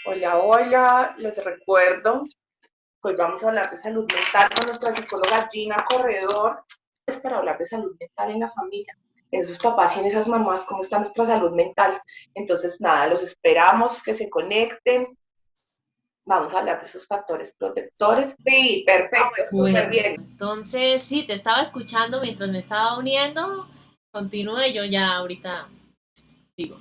Hola, hola, les recuerdo que hoy vamos a hablar de salud mental con nuestra psicóloga Gina Corredor. Es para hablar de salud mental en la familia, en esos papás y en esas mamás, cómo está nuestra salud mental. Entonces, nada, los esperamos que se conecten. Vamos a hablar de esos factores protectores. Sí, perfecto, súper Bueno, bien. entonces sí, te estaba escuchando mientras me estaba uniendo. Continúe, yo ya ahorita digo.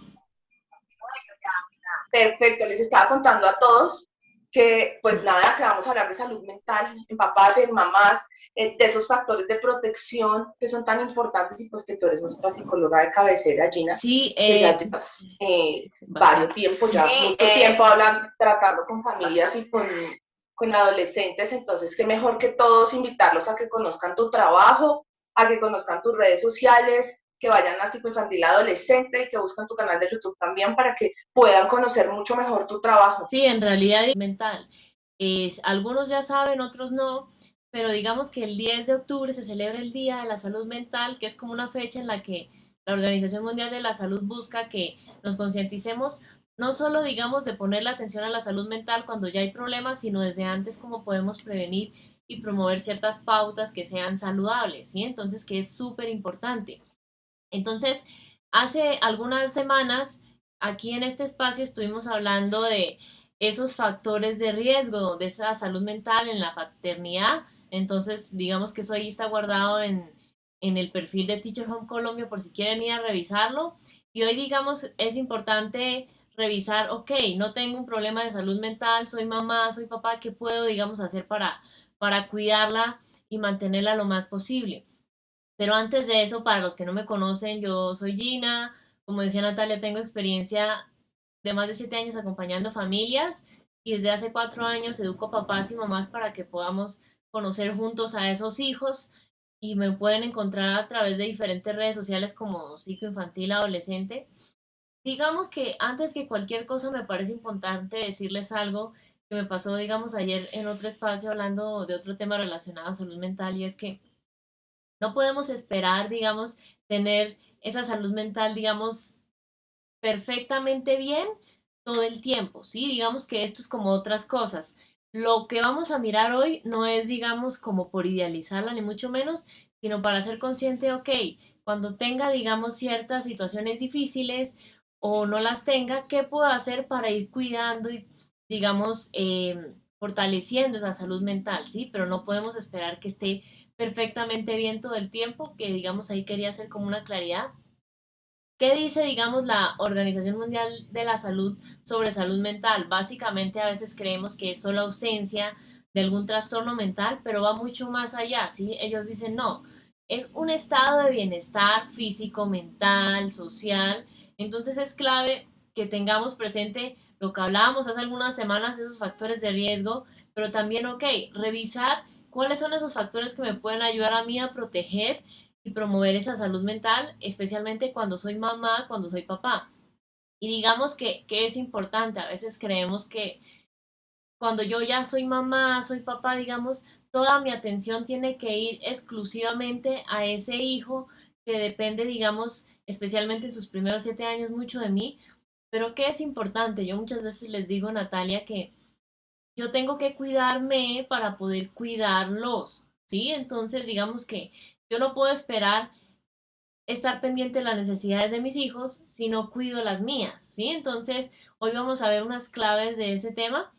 Perfecto, les estaba contando a todos que pues nada, que vamos a hablar de salud mental en papás, en mamás, de esos factores de protección que son tan importantes y pues que tú eres nuestra psicóloga de cabecera, Gina, Sí, que ya llevas varios bastante. tiempos, ya Sí, mucho tiempo hablan, tratando con familias y con adolescentes, entonces qué mejor que todos invitarlos a que conozcan tu trabajo, a que conozcan tus redes sociales, que vayan a psicoinfantil adolescente y que busquen tu canal de YouTube también para que puedan conocer mucho mejor tu trabajo. Sí, en realidad es mental. Algunos ya saben, otros no, pero digamos que el 10 de octubre se celebra el Día de la Salud Mental, que es como una fecha en la que la Organización Mundial de la Salud busca que nos concienticemos no solo, digamos, de poner la atención a la salud mental cuando ya hay problemas, sino desde antes cómo podemos prevenir y promover ciertas pautas que sean saludables, ¿sí? Entonces, que es súper importante. Entonces, hace algunas semanas, aquí en este espacio estuvimos hablando de esos factores de riesgo de esa salud mental en la paternidad. Entonces, digamos que eso ahí está guardado en el perfil de Teacher Home Colombia por si quieren ir a revisarlo. Y hoy, digamos, es importante revisar, ok, no tengo un problema de salud mental, soy mamá, soy papá, ¿qué puedo, digamos, hacer para cuidarla y mantenerla lo más posible? Pero antes de eso, para los que no me conocen, yo soy Gina. Como decía Natalia, tengo experiencia de más de 7 años acompañando familias y desde hace 4 años educo papás y mamás para que podamos conocer juntos a esos hijos y me pueden encontrar a través de diferentes redes sociales como psicoinfantil adolescente. Digamos que antes que cualquier cosa me parece importante decirles algo que me pasó, digamos, ayer en otro espacio hablando de otro tema relacionado a salud mental y es que no podemos esperar, digamos, tener esa salud mental, digamos, perfectamente bien todo el tiempo, ¿sí? Digamos que esto es como otras cosas. Lo que vamos a mirar hoy no es, digamos, como por idealizarla, ni mucho menos, sino para ser consciente, ok, cuando tenga, digamos, ciertas situaciones difíciles o no las tenga, ¿qué puedo hacer para ir cuidando y, digamos, fortaleciendo esa salud mental, ¿sí? Pero no podemos esperar que esté perfectamente bien todo el tiempo, que, digamos, ahí quería hacer como una claridad. ¿Qué dice, digamos, la Organización Mundial de la Salud sobre salud mental? Básicamente a veces creemos que es solo ausencia de algún trastorno mental, pero va mucho más allá, ¿sí? Ellos dicen no, es un estado de bienestar físico, mental, social. Entonces es clave que tengamos presente lo que hablábamos hace algunas semanas, esos factores de riesgo, pero también, ok, revisar cuáles son esos factores que me pueden ayudar a mí a proteger y promover esa salud mental, especialmente cuando soy mamá, cuando soy papá. Y digamos que es importante, a veces creemos que cuando yo ya soy mamá, soy papá, digamos, toda mi atención tiene que ir exclusivamente a ese hijo que depende, digamos, especialmente en sus primeros 7 años, mucho de mí. Pero ¿qué es importante? Yo muchas veces les digo, Natalia, que yo tengo que cuidarme para poder cuidarlos, ¿sí? Entonces, digamos que yo no puedo esperar estar pendiente de las necesidades de mis hijos si no cuido las mías, ¿sí? Entonces, hoy vamos a ver unas claves de ese tema.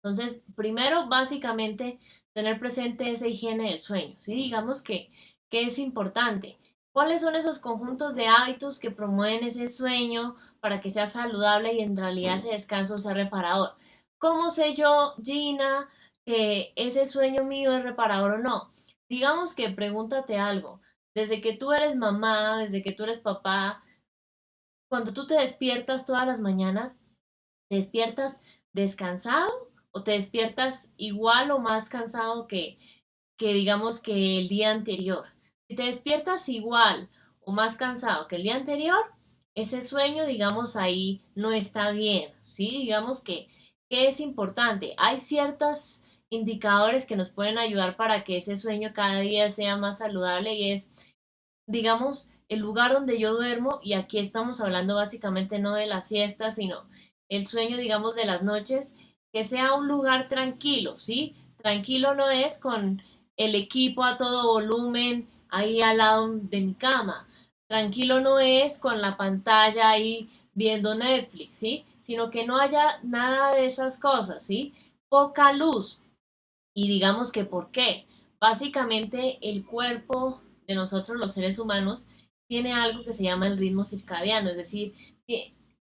Entonces, primero, básicamente, tener presente esa higiene del sueño, ¿sí? Digamos que es importante. ¿Cuáles son esos conjuntos de hábitos que promueven ese sueño para que sea saludable y en realidad ese descanso sea reparador? ¿Cómo sé yo, Gina, que ese sueño mío es reparador o no? Digamos que pregúntate algo. Desde que tú eres mamá, desde que tú eres papá, cuando tú te despiertas todas las mañanas, ¿te despiertas descansado o te despiertas igual o más cansado que digamos que el día anterior? Si te despiertas igual o más cansado que el día anterior, ese sueño, digamos, ahí no está bien, ¿sí? Digamos que es importante. Hay ciertos indicadores que nos pueden ayudar para que ese sueño cada día sea más saludable y es, digamos, el lugar donde yo duermo, y aquí estamos hablando básicamente no de la siesta, sino el sueño, digamos, de las noches, que sea un lugar tranquilo, ¿sí? Tranquilo no es con el equipo a todo volumen ahí al lado de mi cama. Tranquilo no es con la pantalla ahí viendo Netflix, ¿sí? Sino que no haya nada de esas cosas, ¿sí? Poca luz. Y digamos que ¿por qué? Básicamente el cuerpo de nosotros los seres humanos tiene algo que se llama el ritmo circadiano, es decir,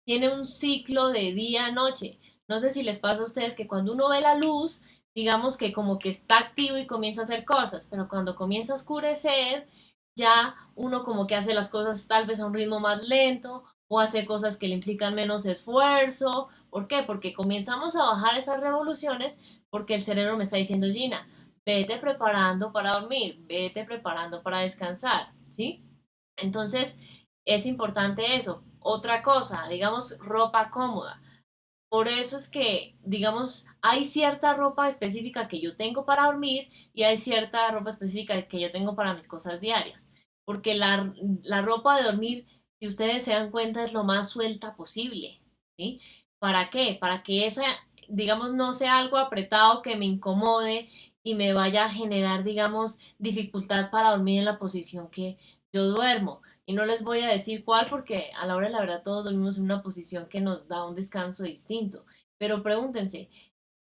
tiene un ciclo de día-noche. No sé si les pasa a ustedes que cuando uno ve la luz, digamos que como que está activo y comienza a hacer cosas, pero cuando comienza a oscurecer, ya uno como que hace las cosas tal vez a un ritmo más lento o hace cosas que le implican menos esfuerzo. ¿Por qué? Porque comenzamos a bajar esas revoluciones porque el cerebro me está diciendo, Gina, vete preparando para dormir, vete preparando para descansar, ¿sí? Entonces, es importante eso. Otra cosa, digamos, ropa cómoda. Por eso es que, digamos, hay cierta ropa específica que yo tengo para dormir y hay cierta ropa específica que yo tengo para mis cosas diarias. Porque la ropa de dormir, si ustedes se dan cuenta, es lo más suelta posible. ¿Sí? ¿Para qué? Para que esa, digamos, no sea algo apretado que me incomode y me vaya a generar, digamos, dificultad para dormir en la posición que yo duermo. Y no les voy a decir cuál porque a la hora de la verdad todos dormimos en una posición que nos da un descanso distinto. Pero pregúntense,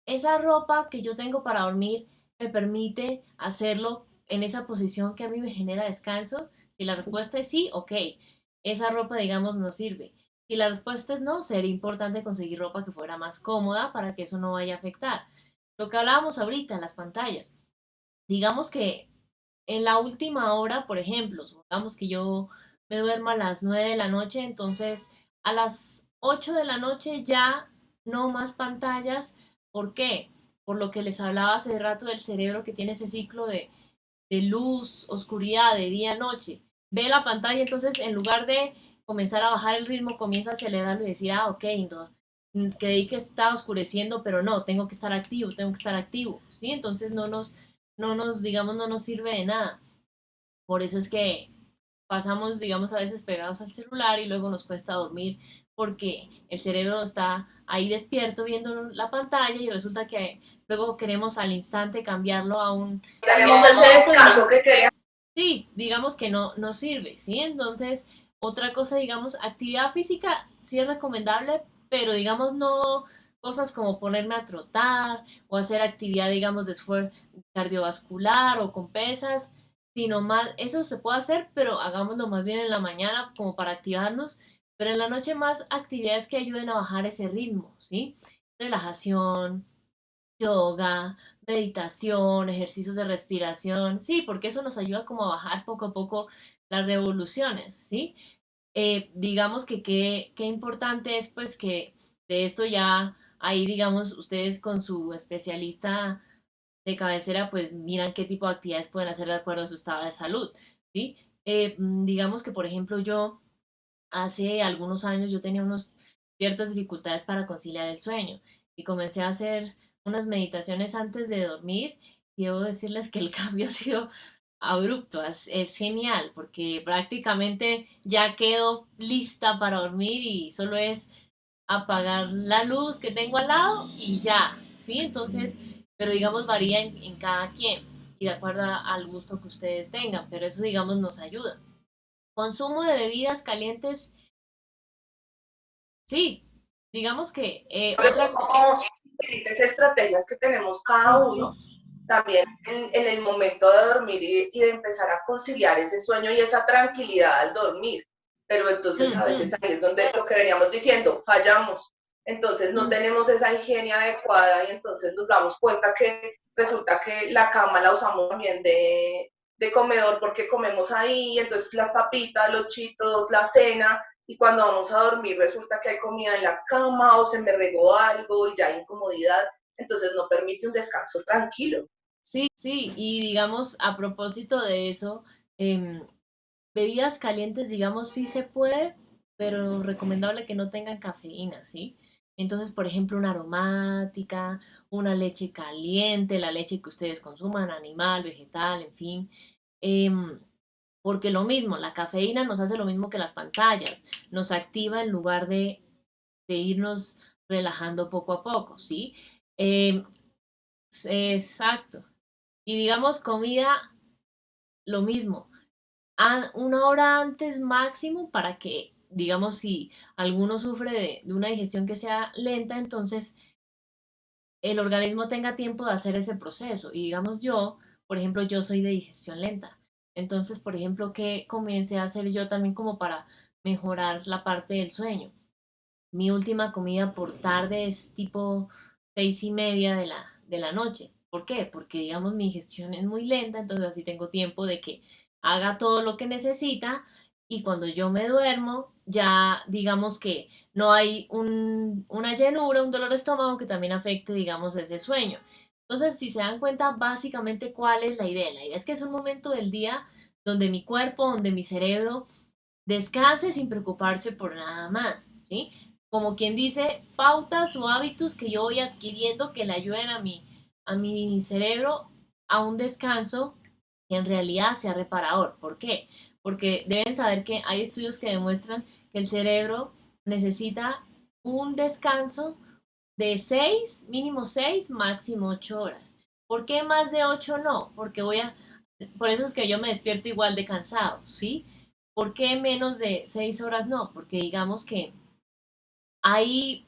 ¿esa ropa que yo tengo para dormir me permite hacerlo en esa posición que a mí me genera descanso? Si la respuesta es sí, ok, esa ropa digamos no sirve. Si la respuesta es no, sería importante conseguir ropa que fuera más cómoda para que eso no vaya a afectar. Lo que hablábamos ahorita en las pantallas. Digamos que en la última hora, por ejemplo, supongamos que yo me duermo a las 9 de la noche, entonces a las 8 de la noche ya no más pantallas. ¿Por qué? Por lo que les hablaba hace rato del cerebro que tiene ese ciclo de luz, oscuridad, de día, noche. Ve la pantalla, entonces en lugar de comenzar a bajar el ritmo, comienza a acelerarlo y decir, ah, ok, no, creí que estaba oscureciendo, pero no, tengo que estar activo, tengo que estar activo, ¿sí? Entonces digamos, no nos sirve de nada. Por eso es que pasamos, digamos, a veces pegados al celular y luego nos cuesta dormir porque el cerebro está ahí despierto viendo la pantalla y resulta que luego queremos al instante cambiarlo a un Tenemos ese descanso que queríamos. sí, digamos que no sirve, ¿sí? Entonces, otra cosa, digamos, actividad física sí es recomendable, pero digamos no cosas como ponerme a trotar o hacer actividad, digamos, de esfuerzo cardiovascular o con pesas, sino más, eso se puede hacer, pero hagámoslo más bien en la mañana como para activarnos, pero en la noche más actividades que ayuden a bajar ese ritmo, ¿sí? Relajación, yoga, meditación, ejercicios de respiración, sí, porque eso nos ayuda como a bajar poco a poco las revoluciones, ¿sí? Digamos que qué importante es pues que de esto ya ahí digamos ustedes con su especialista de cabecera pues miran qué tipo de actividades pueden hacer de acuerdo a su estado de salud, ¿sí? Digamos que por ejemplo yo hace algunos años yo tenía unos ciertas dificultades para conciliar el sueño y comencé a hacer unas meditaciones antes de dormir y debo decirles que el cambio ha sido abrupto, es genial porque prácticamente ya quedo lista para dormir y solo es apagar la luz que tengo al lado y ya, ¿sí? Entonces, pero digamos varía en cada quien y de acuerdo al gusto que ustedes tengan, pero eso digamos nos ayuda. Consumo de bebidas calientes. Sí, digamos que otra cosa. Como diferentes estrategias que tenemos cada uno, también en el momento de dormir y de empezar a conciliar ese sueño y esa tranquilidad al dormir. Pero entonces a veces ahí es donde lo que veníamos diciendo, fallamos. Entonces no tenemos esa higiene adecuada y entonces nos damos cuenta que resulta que la cama la usamos también de comedor porque comemos ahí, y entonces las papitas, los chitos, la cena, y cuando vamos a dormir resulta que hay comida en la cama o se me regó algo y ya hay incomodidad, entonces no permite un descanso tranquilo. Sí, sí, y digamos, a propósito de eso, em, bebidas calientes, digamos, sí se puede, pero recomendable que no tengan cafeína, ¿sí? Entonces, por ejemplo, una aromática, una leche caliente, la leche que ustedes consuman, animal, vegetal, en fin. em, Porque lo mismo, la cafeína nos hace lo mismo que las pantallas, nos activa en lugar de irnos relajando poco a poco, ¿sí? Exacto. Y digamos, comida, lo mismo. Una hora antes máximo para que, digamos, si alguno sufre de una digestión que sea lenta, entonces el organismo tenga tiempo de hacer ese proceso. Y digamos yo, por ejemplo, yo soy de digestión lenta. Entonces, por ejemplo, ¿qué comencé a hacer yo también como para mejorar la parte del sueño? Mi última comida por tarde es tipo 6:30 de la noche. ¿Por qué? Porque, digamos, mi digestión es muy lenta, entonces así tengo tiempo de que haga todo lo que necesita y cuando yo me duermo, ya digamos que no hay una llenura, un dolor de estómago que también afecte, digamos, ese sueño. Entonces, si se dan cuenta, básicamente, ¿cuál es la idea? La idea es que es un momento del día donde mi cuerpo, donde mi cerebro descanse sin preocuparse por nada más, ¿sí? Como quien dice, pautas o hábitos que yo voy adquiriendo que le ayuden a mi cerebro a un descanso que en realidad sea reparador. ¿Por qué? Porque deben saber que hay estudios que demuestran que el cerebro necesita un descanso de 6, mínimo 6, máximo 8 horas. ¿Por qué más de 8 no? Por eso es que yo me despierto igual de cansado, ¿sí? ¿Por qué menos de 6 horas no? Porque digamos que ahí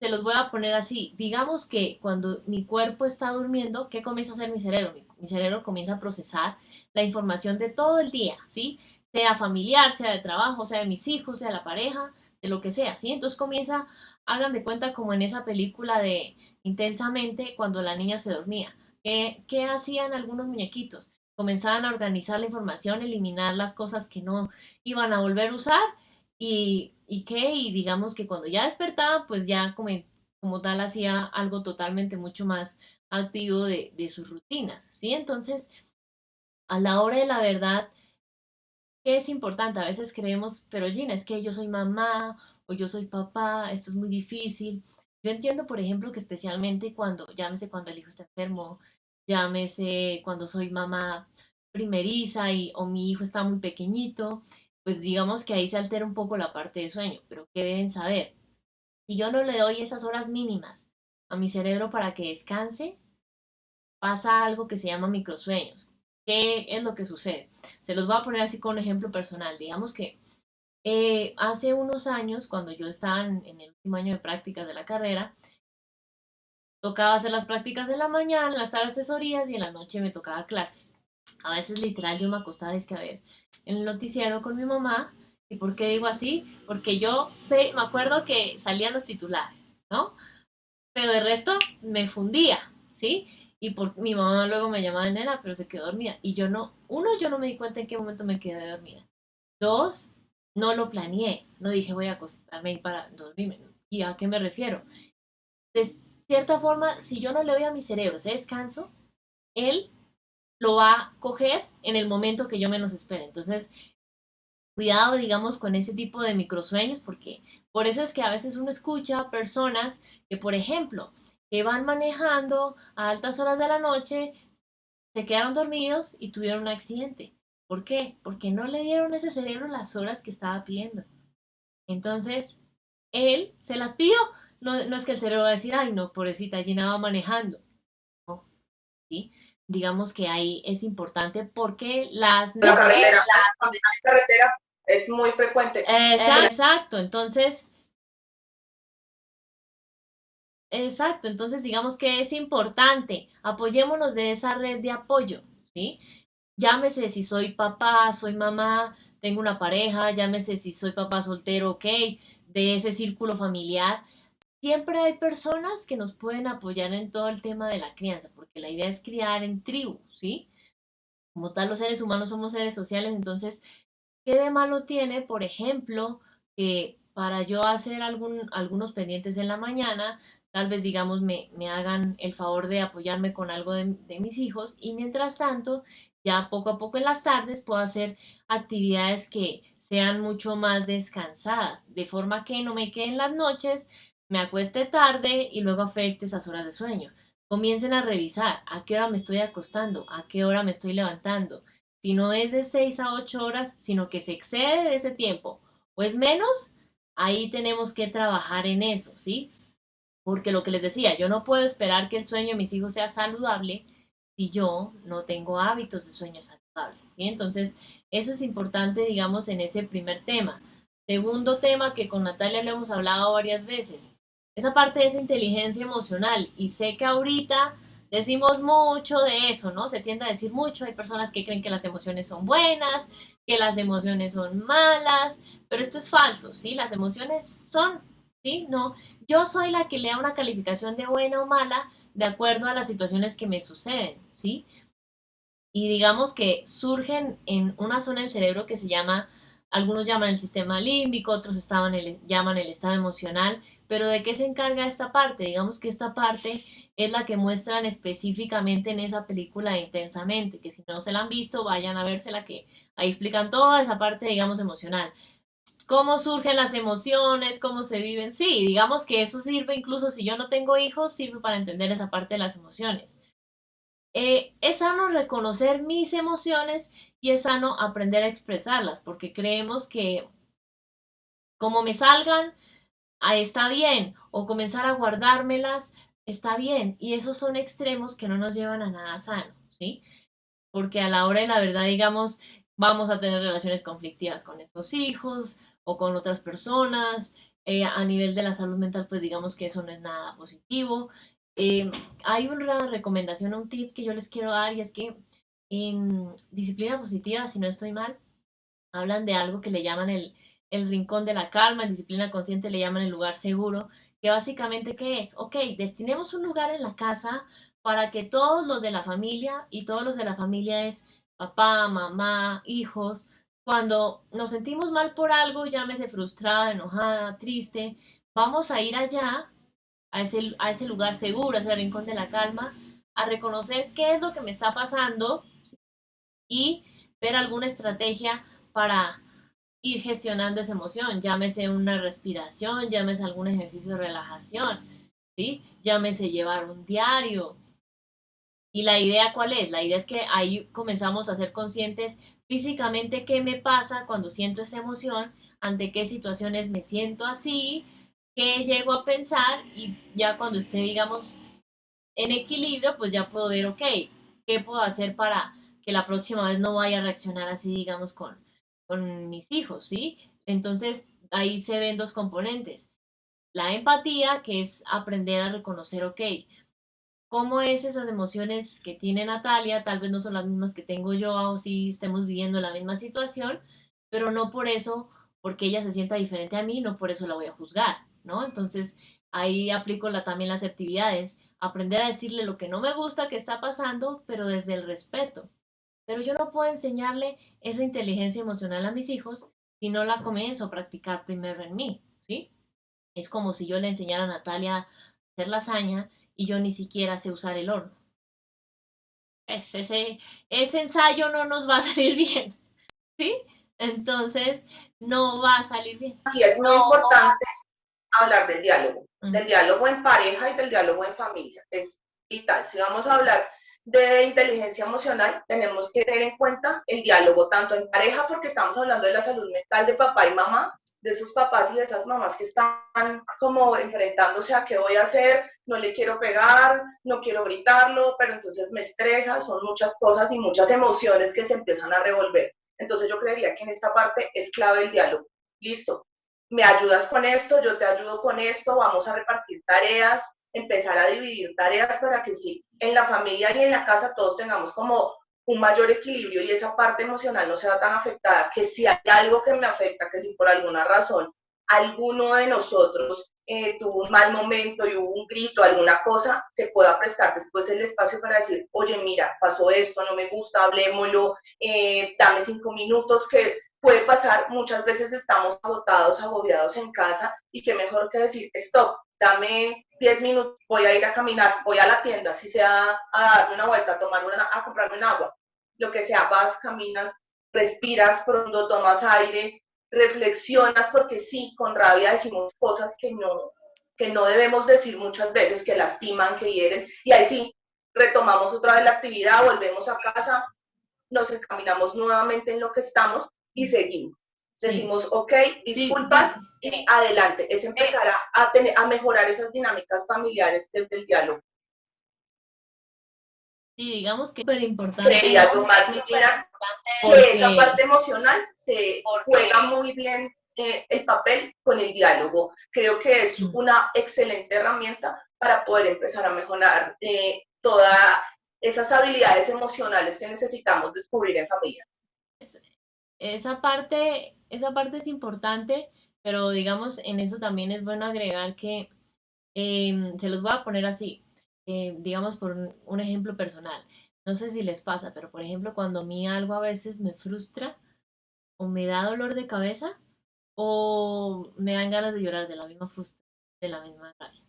se los voy a poner así. Digamos que cuando mi cuerpo está durmiendo, ¿qué comienza a hacer mi cerebro? Mi cerebro comienza a procesar la información de todo el día, ¿sí? Sea familiar, sea de trabajo, sea de mis hijos, sea de la pareja, de lo que sea, ¿sí? Entonces comienza, hagan de cuenta como en esa película de Intensamente cuando la niña se dormía. ¿Qué hacían algunos muñequitos? Comenzaban a organizar la información, eliminar las cosas que no iban a volver a usar y digamos que cuando ya despertaba, pues ya como tal hacía algo totalmente mucho más activo de sus rutinas, ¿sí? Entonces, a la hora de la verdad, ¿qué es importante? A veces creemos, pero Gina, es que yo soy mamá o yo soy papá, esto es muy difícil. Yo entiendo, por ejemplo, que especialmente llámese cuando el hijo está enfermo, llámese cuando soy mamá primeriza o mi hijo está muy pequeñito, pues digamos que ahí se altera un poco la parte de sueño, pero ¿qué deben saber? Si yo no le doy esas horas mínimas a mi cerebro para que descanse, pasa algo que se llama microsueños. ¿Qué es lo que sucede? Se los voy a poner así con un ejemplo personal. Digamos que hace unos años, cuando yo estaba en el último año de prácticas de la carrera, tocaba hacer las prácticas de la mañana, en las tardes asesorías y en la noche me tocaba clases. A veces literal yo me acostaba es que a ver en el noticiero con mi mamá. ¿Y por qué digo así? Porque yo me acuerdo que salían los titulares, ¿no? Pero de resto me fundía, ¿sí? Mi mamá luego me llamaba nena, pero se quedó dormida. Y yo no me di cuenta en qué momento me quedé dormida. Dos, no lo planeé. No dije voy a acostarme ahí para dormirme. ¿Y a qué me refiero? De cierta forma, si yo no le doy a mi cerebro ese descanso, él lo va a coger en el momento que yo menos espere. Entonces, cuidado, digamos, con ese tipo de microsueños, porque por eso es que a veces uno escucha personas que, por ejemplo, que van manejando a altas horas de la noche, se quedaron dormidos y tuvieron un accidente. ¿Por qué? Porque no le dieron a ese cerebro las horas que estaba pidiendo. Entonces, él se las pidió. No, no es que el cerebro va a decir, ay, no, pobrecita, Gina va manejando. No, ¿sí? Digamos que ahí es importante porque las La carretera, cuando está en carretera es muy frecuente. Exacto, entonces, digamos que es importante, apoyémonos de esa red de apoyo, ¿sí? Llámese si soy papá, soy mamá, tengo una pareja, llámese si soy papá soltero, ok, de ese círculo familiar. Siempre hay personas que nos pueden apoyar en todo el tema de la crianza, porque la idea es criar en tribu, ¿sí? Como tal, los seres humanos somos seres sociales, entonces, ¿qué de malo tiene, por ejemplo, que para yo hacer algunos pendientes en la mañana, tal vez, digamos, me hagan el favor de apoyarme con algo de mis hijos y mientras tanto, ya poco a poco en las tardes puedo hacer actividades que sean mucho más descansadas, de forma que no me queden las noches, me acueste tarde y luego afecte esas horas de sueño. Comiencen a revisar a qué hora me estoy acostando, a qué hora me estoy levantando. Si no es de 6 a 8 horas, sino que se excede de ese tiempo o es menos, ahí tenemos que trabajar en eso, ¿sí? Porque lo que les decía, yo no puedo esperar que el sueño de mis hijos sea saludable si yo no tengo hábitos de sueño saludables, ¿sí? Entonces, eso es importante, digamos, en ese primer tema. Segundo tema que con Natalia lo hemos hablado varias veces, esa parte de esa inteligencia emocional. Y sé que ahorita decimos mucho de eso, ¿no? Se tiende a decir mucho, hay personas que creen que las emociones son buenas, que las emociones son malas, pero esto es falso, ¿sí? Las emociones son, ¿sí? No, yo soy la que le da una calificación de buena o mala de acuerdo a las situaciones que me suceden, ¿sí? Y digamos que surgen en una zona del cerebro que se llama, algunos llaman el sistema límbico, otros llaman el estado emocional, pero ¿de qué se encarga esta parte? Digamos que esta parte es la que muestran específicamente en esa película de Intensamente, que si no se la han visto, vayan a vérsela, que ahí explican toda esa parte, digamos, emocional. Cómo surgen las emociones, cómo se viven. Sí, digamos que eso sirve, incluso si yo no tengo hijos, sirve para entender esa parte de las emociones. Es sano reconocer mis emociones y es sano aprender a expresarlas, porque creemos que como me salgan, está bien, o comenzar a guardármelas, está bien, y esos son extremos que no nos llevan a nada sano, ¿sí? Porque a la hora de la verdad, digamos, vamos a tener relaciones conflictivas con estos hijos o con otras personas. A nivel de la salud mental, pues digamos que eso no es nada positivo. Eh, Hay una recomendación, un tip que yo les quiero dar y es que en disciplina positiva, si no estoy mal, hablan de algo que le llaman el rincón de la calma, en disciplina consciente le llaman el lugar seguro, que básicamente, ¿qué es? Ok, destinemos un lugar en la casa para que todos los de la familia, y todos los de la familia es papá, mamá, hijos, cuando nos sentimos mal por algo, llámese frustrada, enojada, triste, vamos a ir allá, a ese lugar seguro, a ese rincón de la calma, a reconocer qué es lo que me está pasando y ver alguna estrategia para ir gestionando esa emoción, llámese una respiración, llámese algún ejercicio de relajación, ¿sí? Llámese llevar un diario. ¿Y la idea cuál es? La idea es que ahí comenzamos a ser conscientes físicamente qué me pasa cuando siento esa emoción, ante qué situaciones me siento así, qué llego a pensar y ya cuando esté, digamos, en equilibrio, pues ya puedo ver, ok, ¿qué puedo hacer para que la próxima vez no vaya a reaccionar así, digamos, con mis hijos, ¿sí? Entonces, ahí se ven dos componentes. La empatía, que es aprender a reconocer, ok, cómo es esas emociones que tiene Natalia, tal vez no son las mismas que tengo yo, o si estemos viviendo la misma situación, pero no por eso, porque ella se sienta diferente a mí, no por eso la voy a juzgar, ¿no? Entonces, ahí aplico también las actividades, aprender a decirle lo que no me gusta que está pasando, pero desde el respeto. Pero yo no puedo enseñarle esa inteligencia emocional a mis hijos si no la comienzo a practicar primero en mí, ¿sí? Es como si yo le enseñara a Natalia a hacer lasaña y yo ni siquiera sé usar el horno. Ese ensayo no nos va a salir bien, ¿sí? Entonces, no va a salir bien. Aquí es muy importante hablar del diálogo en pareja y del diálogo en familia. Es vital. Si vamos a hablar de inteligencia emocional, tenemos que tener en cuenta el diálogo tanto en pareja, porque estamos hablando de la salud mental de papá y mamá, de esos papás y de esas mamás que están como enfrentándose a qué voy a hacer, no le quiero pegar, no quiero gritarlo, pero entonces me estresa, son muchas cosas y muchas emociones que se empiezan a revolver. Entonces yo creería que en esta parte es clave el diálogo. Listo, me ayudas con esto, yo te ayudo con esto, vamos a repartir tareas, empezar a dividir tareas para que sí, en la familia y en la casa todos tengamos como un mayor equilibrio y esa parte emocional no sea tan afectada, que si hay algo que me afecta, que si por alguna razón alguno de nosotros tuvo un mal momento y hubo un grito, alguna cosa, se pueda prestar después el espacio para decir, oye, mira, pasó esto, no me gusta, hablemoslo, dame 5 minutos, que puede pasar, muchas veces estamos agotados, agobiados en casa y qué mejor que decir, stop, dame 10 minutos, voy a ir a caminar, voy a la tienda, si sea a darme una vuelta, a comprarme un agua, lo que sea, vas, caminas, respiras profundo, tomas aire, reflexionas, porque sí, con rabia decimos cosas que no debemos decir muchas veces, que lastiman, que hieren, y ahí sí, retomamos otra vez la actividad, volvemos a casa, nos encaminamos nuevamente en lo que estamos y seguimos. Decimos, ok, disculpas y adelante. Es empezar a mejorar esas dinámicas familiares desde el diálogo. Sí, digamos que es súper importante. Creería yo más, Gina, que esa parte emocional se juega muy bien el papel con el diálogo. Creo que es una excelente herramienta para poder empezar a mejorar todas esas habilidades emocionales que necesitamos descubrir en familia. Esa parte es importante, pero digamos, en eso también es bueno agregar que se los voy a poner así, digamos por un ejemplo personal. No sé si les pasa, pero por ejemplo, cuando a mí algo a veces me frustra o me da dolor de cabeza o me dan ganas de llorar de la misma frustración, de la misma rabia.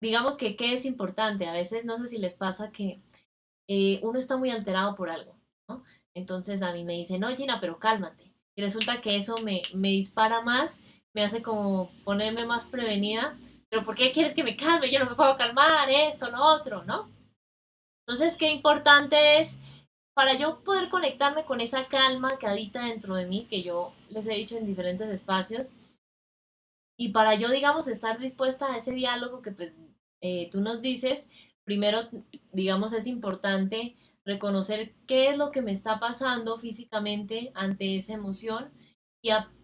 Digamos que, ¿qué es importante? A veces no sé si les pasa que uno está muy alterado por algo, ¿no? Entonces a mí me dicen, no, Gina, pero cálmate. Y resulta que eso me dispara más, me hace como ponerme más prevenida. Pero ¿por qué quieres que me calme? Yo no me puedo calmar, esto, lo otro, ¿no? Entonces, qué importante es para yo poder conectarme con esa calma que habita dentro de mí, que yo les he dicho en diferentes espacios, y para yo, digamos, estar dispuesta a ese diálogo que pues tú nos dices, primero, digamos, es importante reconocer qué es lo que me está pasando físicamente ante esa emoción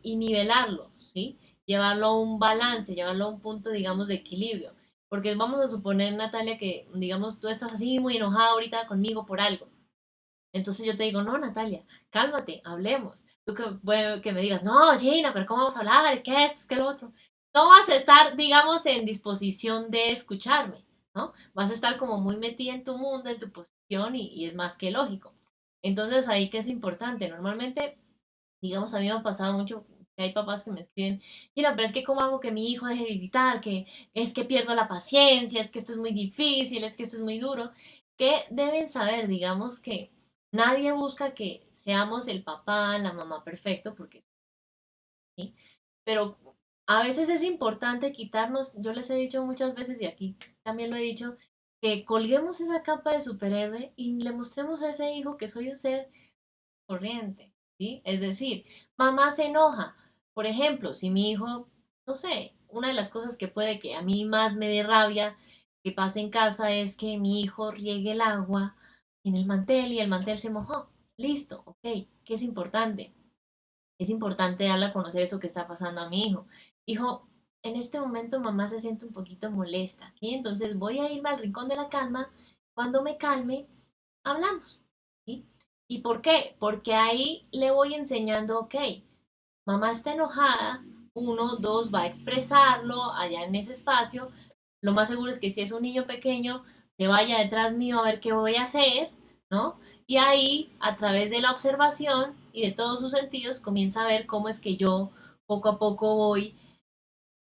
y nivelarlo, ¿sí? Llevarlo a un balance, llevarlo a un punto, digamos, de equilibrio. Porque vamos a suponer, Natalia, que, digamos, tú estás así muy enojada ahorita conmigo por algo. Entonces yo te digo, no, Natalia, cálmate, hablemos. Tú que me digas, no, Gina, pero ¿cómo vamos a hablar? Es que esto, es que lo otro. No vas a estar, digamos, en disposición de escucharme, ¿no? Vas a estar como muy metida en tu mundo, en tu posición y es más que lógico. Entonces ahí que es importante, normalmente, digamos, a mí me ha pasado mucho que hay papás que me escriben, mira, pero es que cómo hago que mi hijo deje de gritar, que es que pierdo la paciencia, es que esto es muy difícil, es que esto es muy duro, que deben saber, digamos, que nadie busca que seamos el papá, la mamá perfecto, porque sí, pero a veces es importante quitarnos, yo les he dicho muchas veces y aquí también lo he dicho, que colguemos esa capa de superhéroe y le mostremos a ese hijo que soy un ser corriente, ¿sí? Es decir, mamá se enoja. Por ejemplo, si mi hijo, no sé, una de las cosas que puede que a mí más me dé rabia que pase en casa es que mi hijo riegue el agua en el mantel y el mantel se mojó. Listo, ok. ¿Qué es importante? Es importante darle a conocer eso que está pasando a mi hijo. Hijo, en este momento mamá se siente un poquito molesta, ¿sí? Entonces voy a irme al rincón de la calma. Cuando me calme, hablamos, ¿sí? ¿Y por qué? Porque ahí le voy enseñando, ok, mamá está enojada, uno, dos, va a expresarlo allá en ese espacio. Lo más seguro es que si es un niño pequeño, se vaya detrás mío a ver qué voy a hacer, ¿no? Y ahí, a través de la observación y de todos sus sentidos, comienza a ver cómo es que yo poco a poco voy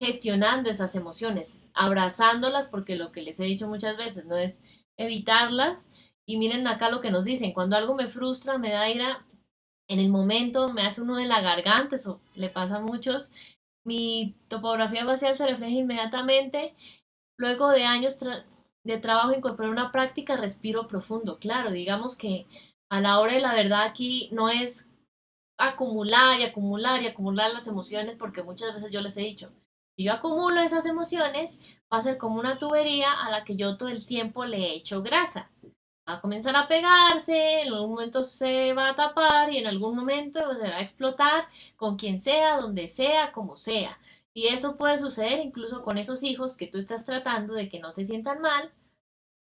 gestionando esas emociones, abrazándolas, porque lo que les he dicho muchas veces no es evitarlas. Y miren acá lo que nos dicen, cuando algo me frustra, me da ira, en el momento me hace uno de la garganta, eso le pasa a muchos, mi topografía facial se refleja inmediatamente. Luego de años de trabajo incorporé una práctica, respiro profundo. Claro, digamos que a la hora de la verdad aquí no es acumular y acumular y acumular las emociones, porque muchas veces yo les he dicho, si yo acumulo esas emociones, va a ser como una tubería a la que yo todo el tiempo le echo grasa. Va a comenzar a pegarse, en algún momento se va a tapar y en algún momento se va a explotar con quien sea, donde sea, como sea. Y eso puede suceder incluso con esos hijos que tú estás tratando de que no se sientan mal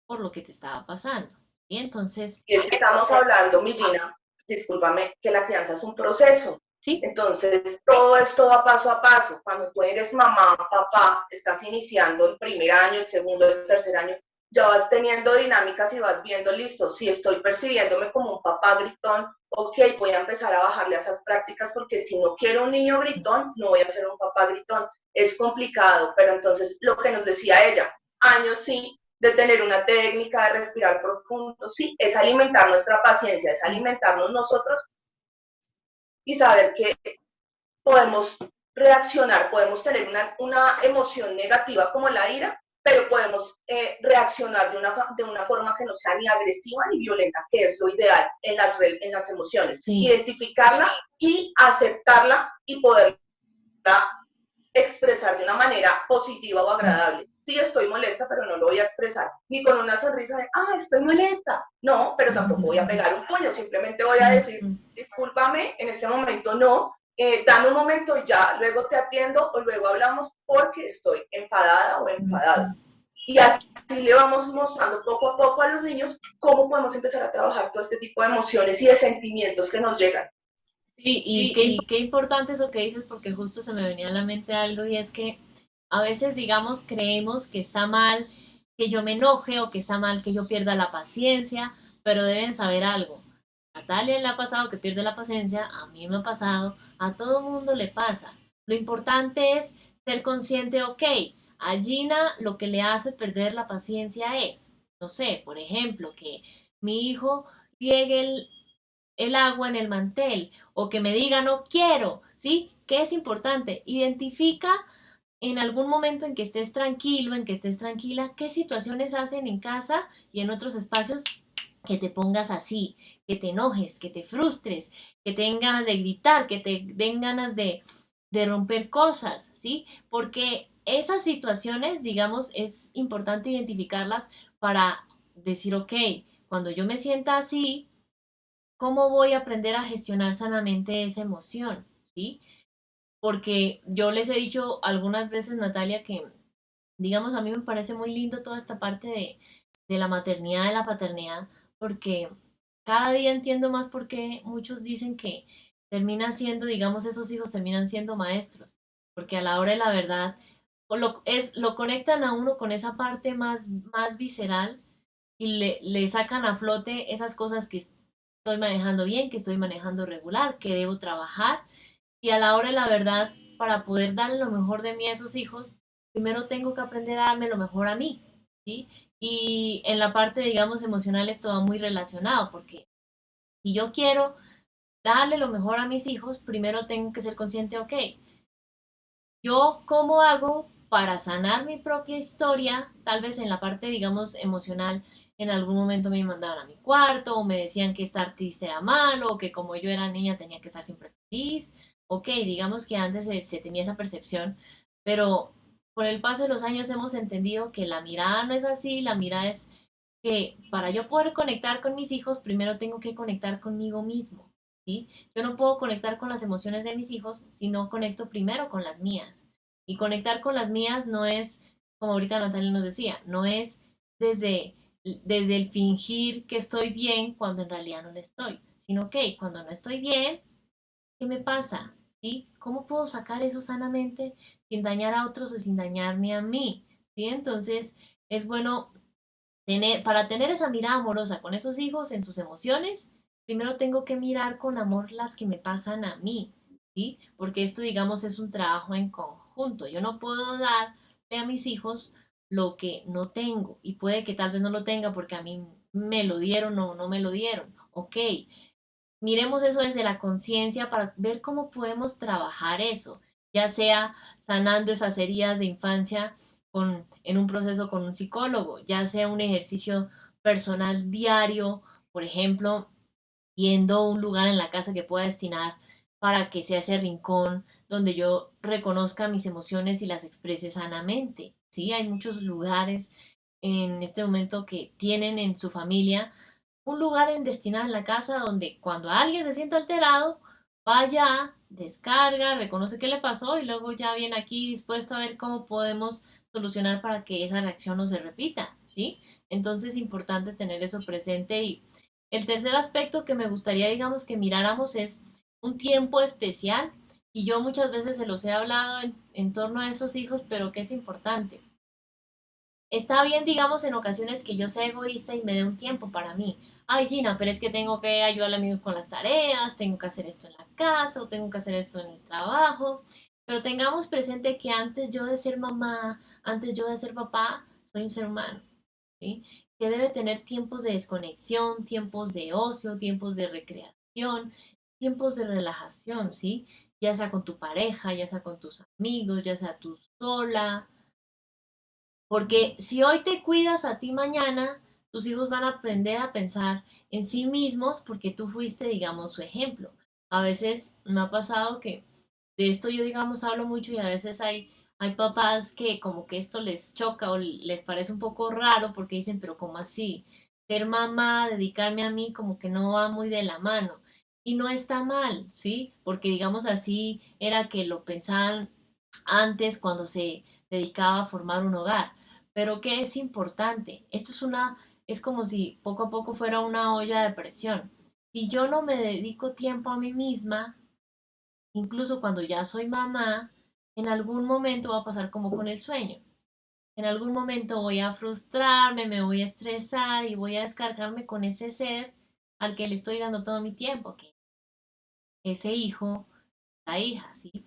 por lo que te estaba pasando. Y entonces... Y es que estamos hablando, mi Gina, discúlpame, que la crianza es un proceso. ¿Sí? Entonces, todo esto va paso a paso. Cuando tú eres mamá, papá, estás iniciando el primer año, el segundo, el tercer año, ya vas teniendo dinámicas y vas viendo, listo, si estoy percibiéndome como un papá gritón, ok, voy a empezar a bajarle a esas prácticas porque si no quiero un niño gritón, no voy a ser un papá gritón. Es complicado, pero entonces lo que nos decía ella, años sí, de tener una técnica, de respirar profundo, sí, es alimentar nuestra paciencia, es alimentarnos nosotros y saber que podemos reaccionar, podemos tener una emoción negativa como la ira, pero podemos reaccionar de una forma que no sea ni agresiva ni violenta, que es lo ideal en las emociones. Sí. Identificarla y aceptarla y poderla expresar de una manera positiva o agradable. Sí, estoy molesta, pero no lo voy a expresar ni con una sonrisa de, estoy molesta. No, pero tampoco voy a pegar un puño, simplemente voy a decir, discúlpame, en este momento no, dame un momento y ya, luego te atiendo o luego hablamos porque estoy enfadada o enfadado. Y así le vamos mostrando poco a poco a los niños cómo podemos empezar a trabajar todo este tipo de emociones y de sentimientos que nos llegan. Sí, y qué importante eso que dices, porque justo se me venía a la mente algo, y es que a veces, digamos, creemos que está mal que yo me enoje o que está mal que yo pierda la paciencia, pero deben saber algo. A Natalia le ha pasado que pierde la paciencia, a mí me ha pasado, a todo mundo le pasa. Lo importante es ser consciente, ok, a Gina lo que le hace perder la paciencia es, no sé, por ejemplo, que mi hijo riegue el agua en el mantel o que me diga no quiero, ¿sí? ¿Qué es importante? Identifica en algún momento en que estés tranquilo, en que estés tranquila, qué situaciones hacen en casa y en otros espacios que te pongas así, que te enojes, que te frustres, que te den ganas de gritar, que te den ganas de romper cosas, ¿sí? Porque esas situaciones, digamos, es importante identificarlas para decir, ok, cuando yo me sienta así, ¿cómo voy a aprender a gestionar sanamente esa emoción? ¿Sí? Porque yo les he dicho algunas veces, Natalia, que, digamos, a mí me parece muy lindo toda esta parte de la maternidad, de la paternidad, porque cada día entiendo más por qué muchos dicen que termina siendo, digamos, esos hijos terminan siendo maestros, porque a la hora de la verdad lo conectan a uno con esa parte más visceral y le sacan a flote esas cosas que estoy manejando bien, que estoy manejando regular, que debo trabajar. Y a la hora de la verdad, para poder darle lo mejor de mí a esos hijos, primero tengo que aprender a darme lo mejor a mí, ¿sí? Y en la parte, digamos, emocional esto va muy relacionado, porque si yo quiero darle lo mejor a mis hijos, primero tengo que ser consciente, ok, yo cómo hago para sanar mi propia historia, tal vez en la parte, digamos, emocional, en algún momento me mandaban a mi cuarto o me decían que estar triste era malo o que como yo era niña tenía que estar siempre feliz. Ok, digamos que antes se tenía esa percepción, pero con el paso de los años hemos entendido que la mirada no es así, la mirada es que para yo poder conectar con mis hijos, primero tengo que conectar conmigo mismo, ¿sí? Yo no puedo conectar con las emociones de mis hijos si no conecto primero con las mías. Y conectar con las mías no es, como ahorita Natalia nos decía, no es desde, desde el fingir que estoy bien cuando en realidad no lo estoy, sino que cuando no estoy bien, ¿qué me pasa? ¿Sí? ¿Cómo puedo sacar eso sanamente sin dañar a otros o sin dañarme a mí? ¿Sí? Entonces, es bueno para tener esa mirada amorosa con esos hijos en sus emociones, primero tengo que mirar con amor las que me pasan a mí, ¿sí? Porque esto, digamos, es un trabajo en conjunto. Yo no puedo darle a mis hijos lo que no tengo y puede que tal vez no lo tenga porque a mí me lo dieron o no me lo dieron. Ok, miremos eso desde la conciencia para ver cómo podemos trabajar eso, ya sea sanando esas heridas de infancia en un proceso con un psicólogo, ya sea un ejercicio personal diario, por ejemplo, viendo un lugar en la casa que pueda destinar para que sea ese rincón donde yo reconozca mis emociones y las exprese sanamente. Sí, hay muchos lugares en este momento que tienen en su familia un lugar en destinar en la casa donde cuando alguien se sienta alterado, vaya, descarga, reconoce qué le pasó y luego ya viene aquí dispuesto a ver cómo podemos solucionar para que esa reacción no se repita, ¿sí? Entonces es importante tener eso presente. Y el tercer aspecto que me gustaría, digamos, que miráramos es un tiempo especial, y yo muchas veces se los he hablado en torno a esos hijos, pero que es importante. Está bien, digamos, en ocasiones que yo sea egoísta y me dé un tiempo para mí. Ay, Gina, pero es que tengo que ayudar a mi con las tareas, tengo que hacer esto en la casa o tengo que hacer esto en el trabajo. Pero tengamos presente que antes yo de ser mamá, antes yo de ser papá, soy un ser humano, ¿sí? Que debe tener tiempos de desconexión, tiempos de ocio, tiempos de recreación, tiempos de relajación, ¿sí? Ya sea con tu pareja, ya sea con tus amigos, ya sea tú sola, Porque si hoy te cuidas a ti, mañana tus hijos van a aprender a pensar en sí mismos porque tú fuiste, digamos, su ejemplo. A veces me ha pasado que de esto yo, digamos, hablo mucho y a veces hay papás que como que esto les choca o les parece un poco raro porque dicen, pero ¿cómo así? Ser mamá, dedicarme a mí, como que no va muy de la mano. Y no está mal, ¿sí? Porque digamos así era que lo pensaban antes cuando se dedicaba a formar un hogar. Pero ¿qué es importante? Es como si poco a poco fuera una olla de presión. Si yo no me dedico tiempo a mí misma, incluso cuando ya soy mamá, en algún momento va a pasar como con el sueño. En algún momento voy a frustrarme, me voy a estresar y voy a descargarme con ese ser al que le estoy dando todo mi tiempo, que ese hijo, la hija, ¿sí?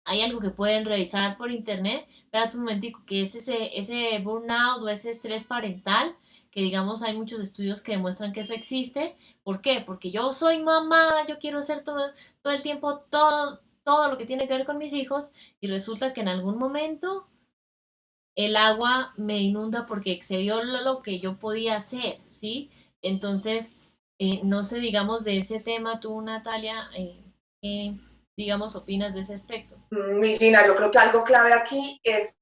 Hay algo que pueden revisar por internet, espérate un momentico, que es ese burnout o ese estrés parental, que digamos hay muchos estudios que demuestran que eso existe. ¿Por qué? Porque yo soy mamá, yo quiero hacer todo el tiempo todo lo que tiene que ver con mis hijos y resulta que en algún momento el agua me inunda porque excedió lo que yo podía hacer, ¿sí? Entonces, no sé, digamos, de ese tema tú, Natalia, ¿qué, digamos, opinas de ese aspecto? Mi Gina, yo creo que algo clave aquí es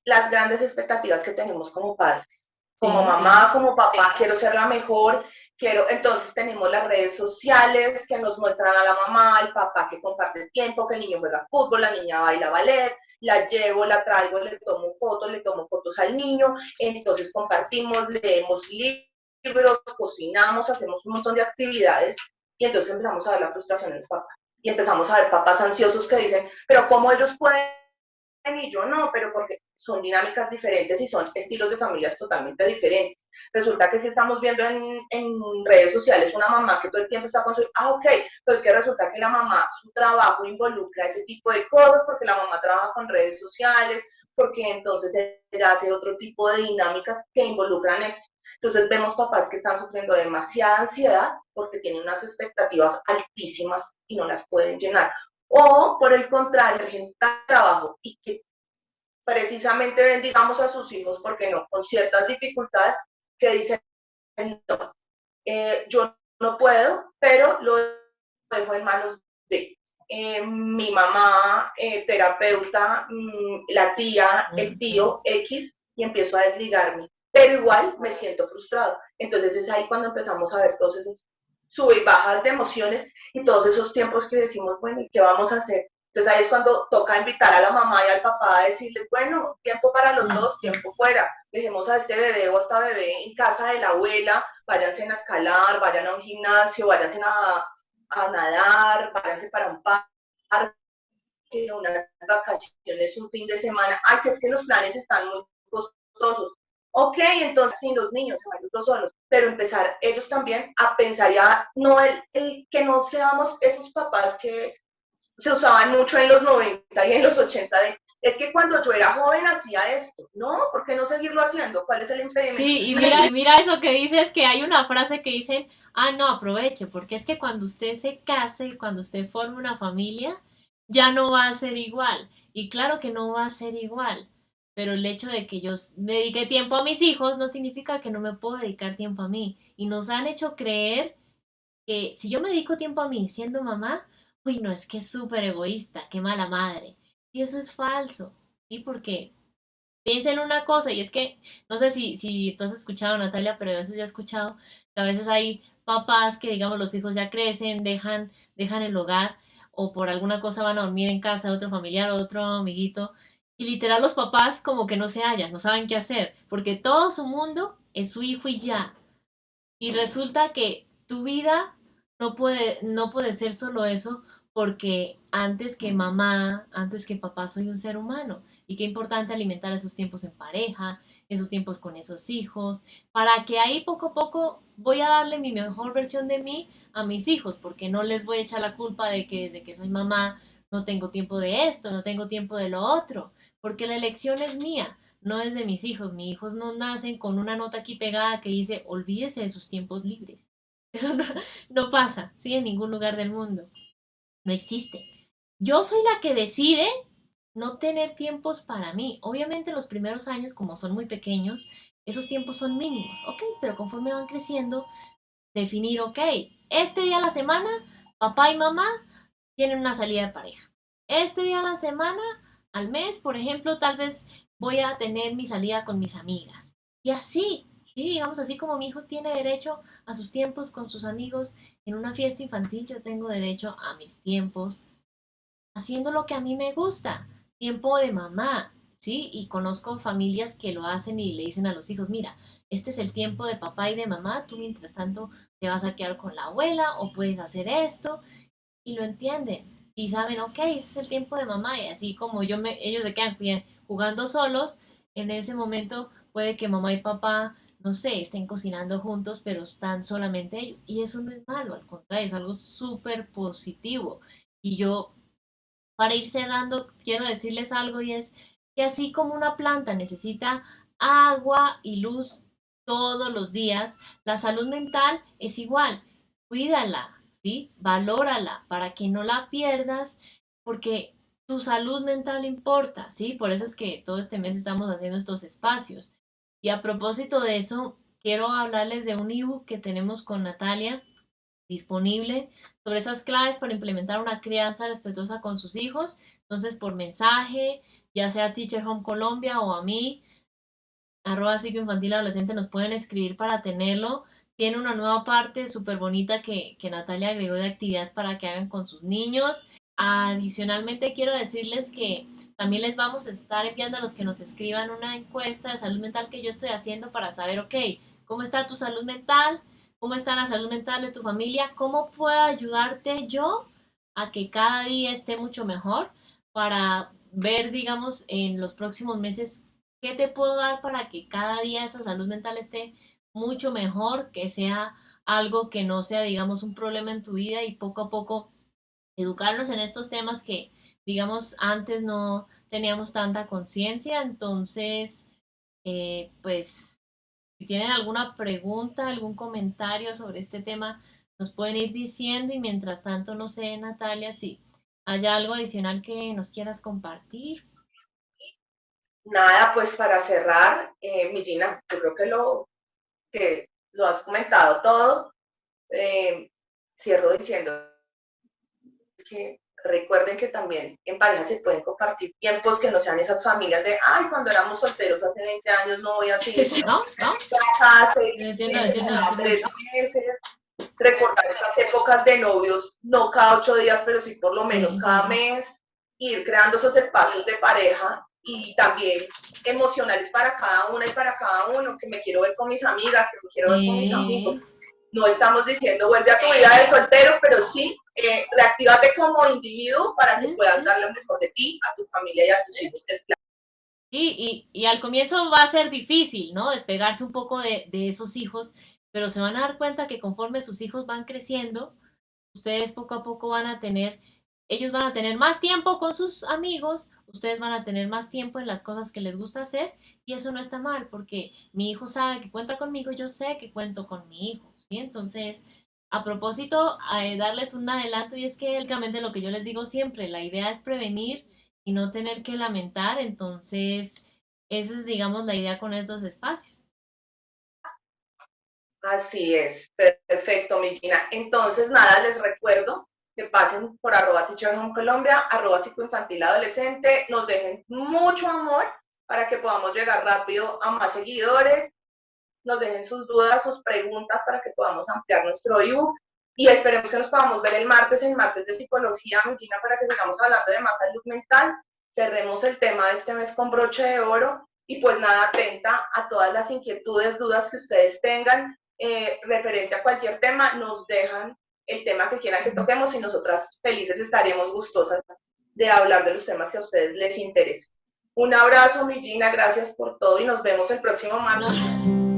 las grandes expectativas que tenemos como padres. Como Sí, mamá, claro. como papá, quiero ser la mejor, entonces tenemos las redes sociales que nos muestran a la mamá, el papá que comparte tiempo, que el niño juega fútbol, la niña baila ballet, la llevo, la traigo, le tomo fotos al niño, entonces compartimos, leemos libros, cocinamos, hacemos un montón de actividades y entonces empezamos a ver la frustración en los papás. Y empezamos a ver papás ansiosos que dicen, pero ¿cómo ellos pueden y yo no? Pero porque son dinámicas diferentes y son estilos de familias totalmente diferentes. Resulta que si estamos viendo en redes sociales una mamá que todo el tiempo está con su, ok, pues que resulta que la mamá, su trabajo involucra ese tipo de cosas porque la mamá trabaja con redes sociales, porque entonces ella hace otro tipo de dinámicas que involucran esto. Entonces vemos papás que están sufriendo demasiada ansiedad porque tienen unas expectativas altísimas y no las pueden llenar. O por el contrario, gente trabajo y que precisamente bendigamos a sus hijos, porque no, con ciertas dificultades que dicen, no, yo no puedo, pero lo dejo en manos de mi mamá, terapeuta, la tía, el Ujú. tío X, y empiezo a desligarme. Pero igual me siento frustrado. Entonces es ahí cuando empezamos a ver todos esos sube y bajas de emociones y todos esos tiempos que decimos, bueno, ¿y qué vamos a hacer? Entonces ahí es cuando toca invitar a la mamá y al papá a decirles, bueno, tiempo para los dos, tiempo fuera, dejemos a este bebé o a esta bebé en casa de la abuela, váyanse a escalar, vayan a un gimnasio, váyanse a nadar, váyanse para un parque, unas vacaciones, un fin de semana. Ay, que es que los planes están muy costosos. Ok, entonces sin los niños, se van los dos solos, pero empezar ellos también a pensar ya, no que no seamos esos papás que se usaban mucho en los 90 y en los 80 es que cuando yo era joven hacía esto, ¿no? ¿Por qué no seguirlo haciendo? ¿Cuál es el impedimento? Sí, y mira eso que dices, que hay una frase que dicen, ah, no, aproveche, porque es que cuando usted se case, cuando usted forme una familia, ya no va a ser igual. Y claro que no va a ser igual, pero el hecho de que yo dedique tiempo a mis hijos no significa que no me puedo dedicar tiempo a mí. Y nos han hecho creer que si yo me dedico tiempo a mí siendo mamá, uy, no, es que es súper egoísta, qué mala madre. Y eso es falso. ¿Y por qué? Piensa en una cosa, y es que, no sé si tú has escuchado, Natalia, pero a veces yo he escuchado que a veces hay papás que, digamos, los hijos ya crecen, dejan el hogar, o por alguna cosa van a dormir en casa de otro familiar o otro amiguito, y literal los papás como que no se hallan, no saben qué hacer, porque todo su mundo es su hijo y ya. Y resulta que tu vida no puede ser solo eso, porque antes que mamá, antes que papá, soy un ser humano. Y qué importante alimentar esos tiempos en pareja, esos tiempos con esos hijos, para que ahí poco a poco voy a darle mi mejor versión de mí a mis hijos, porque no les voy a echar la culpa de que desde que soy mamá no tengo tiempo de esto, no tengo tiempo de lo otro, porque la elección es mía, no es de mis hijos. Mis hijos no nacen con una nota aquí pegada que dice olvídese de sus tiempos libres. Eso no pasa, ¿sí? En ningún lugar del mundo. No existe. Yo soy la que decide no tener tiempos para mí. Obviamente los primeros años, como son muy pequeños, esos tiempos son mínimos, ¿ok? Pero conforme van creciendo, definir, ok, este día a la semana, papá y mamá tienen una salida de pareja. Este día a la semana, al mes, por ejemplo, tal vez voy a tener mi salida con mis amigas. Y así, sí, digamos, así como mi hijo tiene derecho a sus tiempos con sus amigos en una fiesta infantil, yo tengo derecho a mis tiempos haciendo lo que a mí me gusta, tiempo de mamá, ¿sí? Y conozco familias que lo hacen y le dicen a los hijos, mira, este es el tiempo de papá y de mamá, tú mientras tanto te vas a quedar con la abuela o puedes hacer esto, y lo entienden. Y saben, ok, ese es el tiempo de mamá, y así como ellos se quedan jugando solos, en ese momento puede que mamá y papá, no sé, estén cocinando juntos, pero están solamente ellos. Y eso no es malo, al contrario, es algo súper positivo. Y yo para ir cerrando, quiero decirles algo y es que así como una planta necesita agua y luz todos los días, la salud mental es igual. Cuídala, ¿sí? Valórala para que no la pierdas, porque tu salud mental importa, ¿sí? Por eso es que todo este mes estamos haciendo estos espacios. Y a propósito de eso, quiero hablarles de un ebook que tenemos con Natalia disponible sobre esas claves para implementar una crianza respetuosa con sus hijos. Entonces, por mensaje, ya sea a Teacher Home Colombia o a mí, arroba psicoinfantil adolescente, nos pueden escribir para tenerlo. Tiene una nueva parte súper bonita que Natalia agregó de actividades para que hagan con sus niños. Adicionalmente, quiero decirles que también les vamos a estar enviando a los que nos escriban una encuesta de salud mental que yo estoy haciendo para saber, ok, ¿cómo está tu salud mental? ¿Cómo está la salud mental de tu familia? ¿Cómo puedo ayudarte yo a que cada día esté mucho mejor para ver, digamos, en los próximos meses qué te puedo dar para que cada día esa salud mental esté mucho mejor, que sea algo que no sea, digamos, un problema en tu vida y poco a poco educarnos en estos temas que, digamos, antes no teníamos tanta conciencia. Entonces, pues, si tienen alguna pregunta, algún comentario sobre este tema, nos pueden ir diciendo y mientras tanto, no sé, Natalia, si hay algo adicional que nos quieras compartir. Nada, pues para cerrar, mi Gina, yo creo que lo has comentado todo. Cierro diciendo que recuerden que también en pareja se pueden compartir tiempos que no sean esas familias de, ay, cuando éramos solteros hace 20 años no voy a decir, ¿No? ¿No? cada 6 Entiendo, meses, entiendo, cada entiendo. 3 meses. Recordar esas épocas de novios, no cada 8 días, pero sí por lo menos cada mes, ir creando esos espacios de pareja y también emocionales para cada una y para cada uno, que me quiero ver con mis amigas, que me quiero ver con mis amigos. No estamos diciendo vuelve a tu vida de soltero, pero sí reactívate como individuo para que puedas dar lo mejor de ti, a tu familia y a tus hijos. Y al comienzo va a ser difícil, ¿no? Despegarse un poco de esos hijos, pero se van a dar cuenta que conforme sus hijos van creciendo, ustedes poco a poco van a tener, ellos van a tener más tiempo con sus amigos, ustedes van a tener más tiempo en las cosas que les gusta hacer y eso no está mal porque mi hijo sabe que cuenta conmigo, yo sé que cuento con mi hijo, ¿sí? Entonces, a propósito, darles un adelanto y es que éticamente lo que yo les digo siempre, la idea es prevenir y no tener que lamentar, entonces, esa es, digamos, la idea con estos espacios. Así es, perfecto, mi Gina. Entonces, nada, les recuerdo que pasen por arroba Teacher Home Colombia, arroba psicoinfantil adolescente, nos dejen mucho amor para que podamos llegar rápido a más seguidores, nos dejen sus dudas, sus preguntas para que podamos ampliar nuestro ebook y esperemos que nos podamos ver el martes en Martes de Psicología, mi Gina, para que sigamos hablando de más salud mental. Cerremos el tema de este mes con broche de oro y pues nada, atenta a todas las inquietudes, dudas que ustedes tengan referente a cualquier tema, nos dejan el tema que quieran que toquemos y nosotras felices estaremos gustosas de hablar de los temas que a ustedes les interesen. Un abrazo, mi Gina, gracias por todo y nos vemos el próximo martes. No.